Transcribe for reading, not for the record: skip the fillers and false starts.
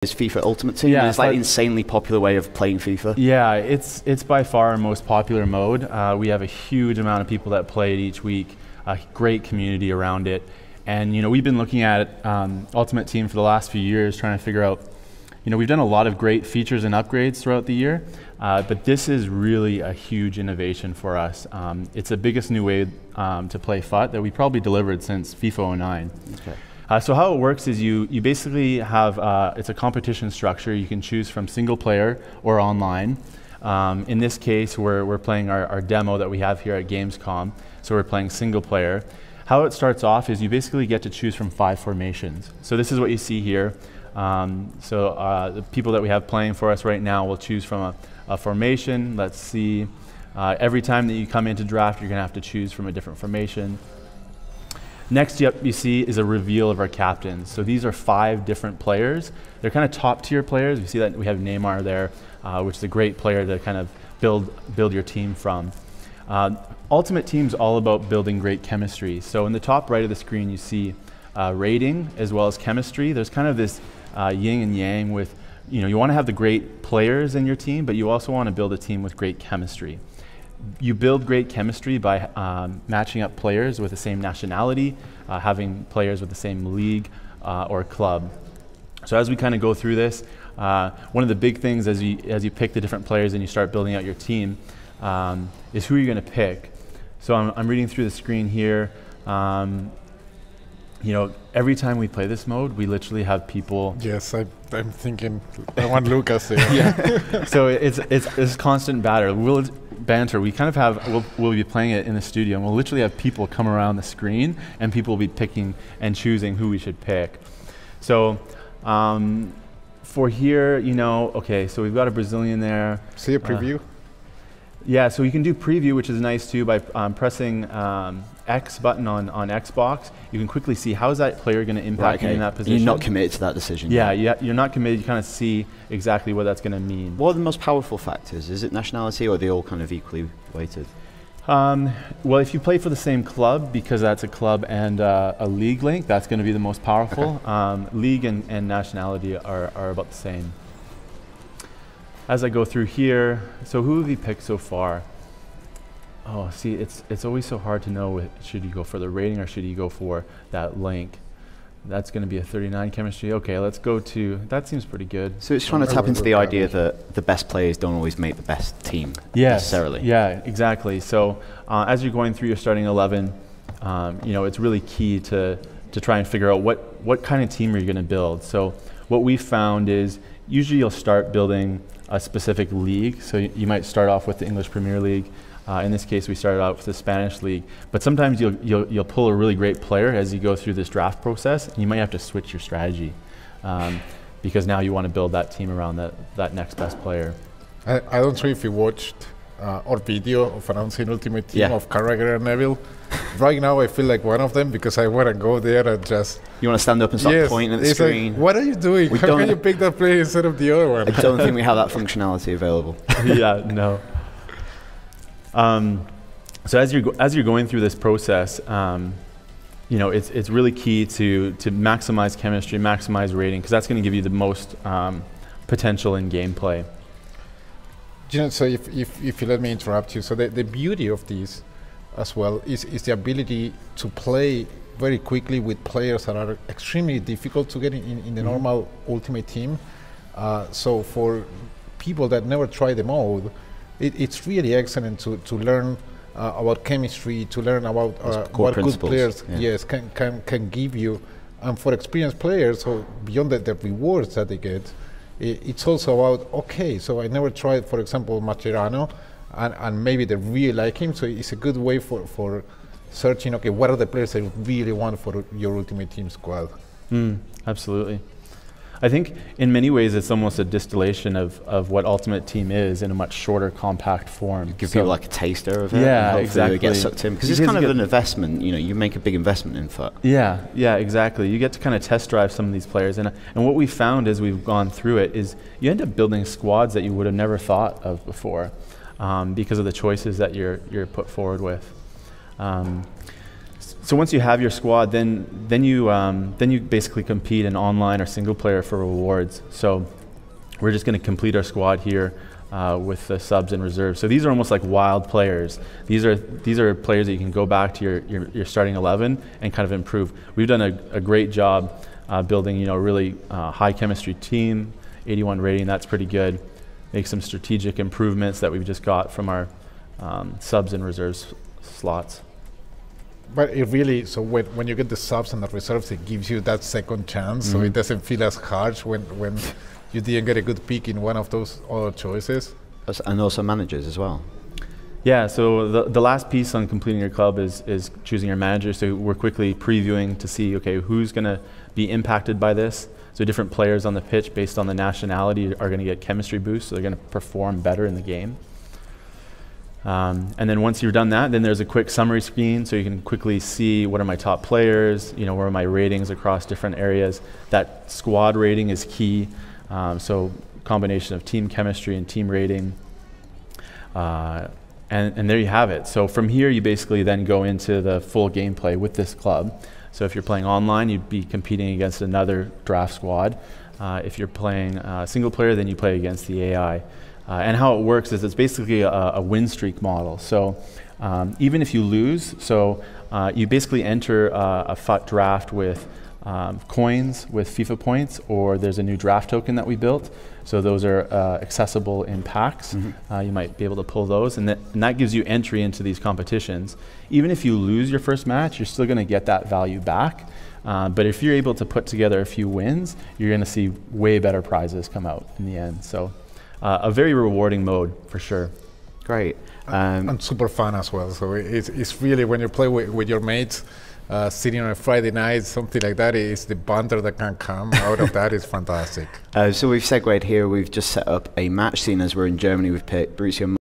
is FIFA Ultimate Team. Yeah, it's like an insanely popular way of playing FIFA. Yeah, it's by far our most popular mode. We have a huge amount of people that play it each week, a great community around it. And we've been looking at Ultimate Team for the last few years, trying to figure out, we've done a lot of great features and upgrades throughout the year, but this is really a huge innovation for us. It's the biggest new way to play FUT that we probably delivered since FIFA 09. Okay. So how it works is you basically have, it's a competition structure. You can choose from single player or online. In this case, we're playing our demo that we have here at Gamescom. So we're playing single player. How it starts off is you basically get to choose from 5 formations. So this is what you see here. The people that we have playing for us right now will choose from a formation. Let's see. Every time that you come into draft, you're going to have to choose from a different formation. Next up you see is a reveal of our captains. So these are 5 different players. They're kind of top tier players. You see that we have Neymar there, which is a great player to kind of build your team from. Ultimate Team's all about building great chemistry. So in the top right of the screen you see rating as well as chemistry. There's kind of this yin and yang with, you want to have the great players in your team, but you also want to build a team with great chemistry. You build great chemistry by matching up players with the same nationality, having players with the same league or club. So as we kind of go through this, one of the big things as you pick the different players and you start building out your team is who you're going to pick. So I'm reading through the screen here. Every time we play this mode, we literally have people. Yes, I'm thinking I want Lucas there. Yeah. So it's constant banter. We kind of have, we'll be playing it in the studio and we'll literally have people come around the screen and people will be picking and choosing who we should pick. So for here, okay, so we've got a Brazilian there. See a preview? Yeah, so you can do preview, which is nice too, by pressing X button on Xbox. You can quickly see how is that player going to impact you in that position. You're not committed to that decision. Yeah, you're not committed. You kind of see exactly what that's going to mean. What are the most powerful factors? Is it nationality or are they all kind of equally weighted? Well, if you play for the same club, because that's a club and a league link, that's going to be the most powerful. Okay. League and nationality are about the same. As I go through here, so who have we picked so far? Oh, see, it's always so hard to know, should you go for the rating or should you go for that link? That's going to be a 39 chemistry. Okay, let's go to, that seems pretty good. So it's trying to tap into the idea that the best players don't always make the best team necessarily. Yeah, exactly. So as you're going through your starting 11, it's really key to try and figure out what kind of team are you going to build. So what we found is usually you'll start building a specific league. So you might start off with the English Premier League. In this case, we started out with the Spanish league. But sometimes you'll pull a really great player as you go through this draft process, and you might have to switch your strategy because now you want to build that team around that next best player. I don't know if you watched our video of announcing Ultimate Team of Carragher and Neville. Right now, I feel like one of them because I want to go there and just. You want to stand up and start pointing at the screen. Like, what are you doing? How can you pick that player instead of the other one? I don't think we have that functionality available. Yeah, no. So as you're going through this process, it's really key to maximize chemistry, maximize rating, because that's going to give you the most potential in gameplay. So if you let me interrupt you, so the beauty of this as well is the ability to play very quickly with players that are extremely difficult to get in the normal Ultimate Team. So for people that never try the mode, it's really excellent to learn about chemistry, to learn about what good players can give you. And for experienced players, so beyond the rewards that they get, it's also about, okay, so I never tried, for example, Mascherano, and maybe they really like him, so it's a good way for searching, okay, what are the players that you really want for your Ultimate Team squad? Absolutely. I think in many ways it's almost a distillation of what Ultimate Team is in a much shorter, compact form. Give people like a taster of it. Yeah, and exactly. They get sucked in because it's kind of an investment. You make a big investment in FUT. Yeah, exactly. You get to kind of test drive some of these players, and what we found as we've gone through it is you end up building squads that you would have never thought of before, because of the choices that you're put forward with. So once you have your squad, then you basically compete in online or single player for rewards. So we're just going to complete our squad here with the subs and reserves. So these are almost like wild players. These are players that you can go back to your starting 11 and kind of improve. We've done a great job building a really high chemistry team, 81 rating. That's pretty good. Make some strategic improvements that we've just got from our subs and reserves slots. But it really, so when you get the subs and the reserves, it gives you that second chance, so it doesn't feel as harsh when you didn't get a good pick in one of those other choices. And also managers as well. Yeah, so the last piece on completing your club is choosing your manager. So we're quickly previewing to see, okay, who's going to be impacted by this. So different players on the pitch based on the nationality are going to get chemistry boosts, so they're going to perform better in the game. And then once you've done that, then there's a quick summary screen, so you can quickly see what are my top players, where are my ratings across different areas. That squad rating is key, so combination of team chemistry and team rating. And there you have it. So from here, you basically then go into the full gameplay with this club. So if you're playing online, you'd be competing against another draft squad. If you're playing single player, then you play against the AI. And how it works is it's basically a win streak model. So even if you lose, so you basically enter a draft with coins with FIFA points, or there's a new draft token that we built. So those are accessible in packs. You might be able to pull those, and that gives you entry into these competitions. Even if you lose your first match, you're still going to get that value back. But if you're able to put together a few wins, you're going to see way better prizes come out in the end. So a very rewarding mode for sure. Great. And super fun as well. So it's really, when you play with your mates, sitting on a Friday night, something like that, is the banter that can come out of that is fantastic. So we've segued here. We've just set up a match scene as we're in Germany. We've picked Borussia